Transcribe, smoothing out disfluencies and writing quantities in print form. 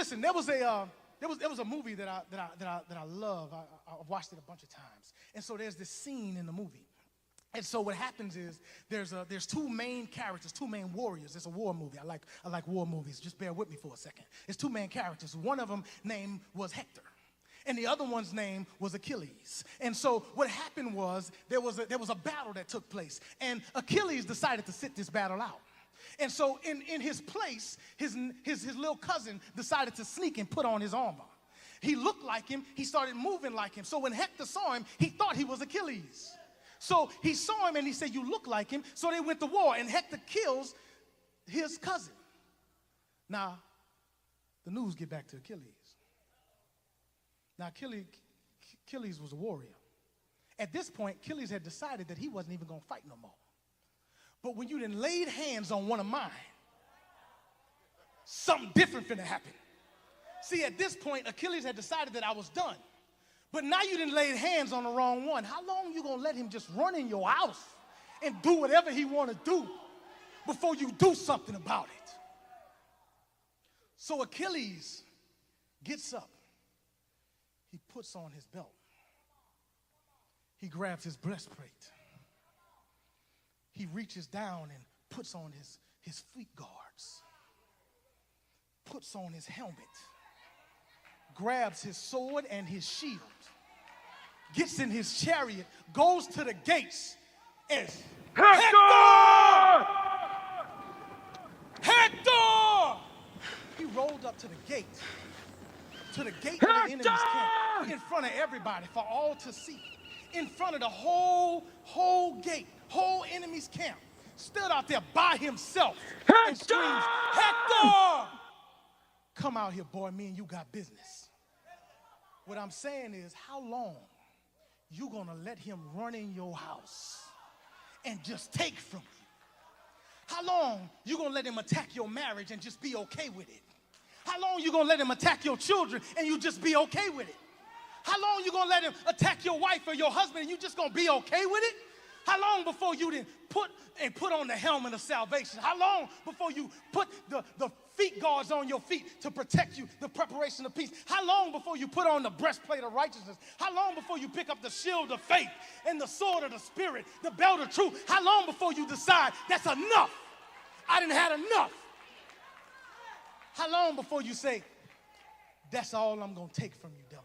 listen, there was a movie that I love. I've watched it a bunch of times. And so there's this scene in the movie. And so what happens is there's two main characters, two main warriors. It's a war movie. I like war movies. Just bear with me for a second. It's two main characters. One of them name was Hector, and the other one's name was Achilles. And so what happened was there was a battle that took place, and Achilles decided to sit this battle out. And so in his place, his little cousin decided to sneak and put on his armor. He looked like him. He started moving like him. So when Hector saw him, he thought he was Achilles. So he saw him and he said, "You look like him." So they went to war, and Hector kills his cousin. Now, the news get back to Achilles. Now, Achilles was a warrior. At this point, Achilles had decided that he wasn't even going to fight no more. But when you done laid hands on one of mine, something different finna happen. See, at this point, Achilles had decided that I was done. But now you done laid hands on the wrong one. How long you gonna let him just run in your house and do whatever he wanna do before you do something about it? So Achilles gets up. He puts on his belt. He grabs his breastplate. He reaches down and puts on his feet guards, puts on his helmet, grabs his sword and his shield, gets in his chariot, goes to the gates, and Hector! Hector! He rolled up to the gate of the enemy's camp, in front of everybody for all to see, in front of the whole gate, whole enemy's camp, stood out there by himself and screams, "Hector! Come out here, boy, me and you got business." What I'm saying is, how long you gonna let him run in your house and just take from you? How long you gonna let him attack your marriage and just be okay with it? How long you gonna let him attack your children and you just be okay with it? How long you gonna let him attack your wife or your husband and you just gonna be okay with it? How long before you didn't put on the helmet of salvation? How long before you put the feet guards on your feet to protect you, the preparation of peace? How long before you put on the breastplate of righteousness? How long before you pick up the shield of faith and the sword of the Spirit, the belt of truth? How long before you decide that's enough? I done had enough. How long before you say, "That's all I'm going to take from you, devil"?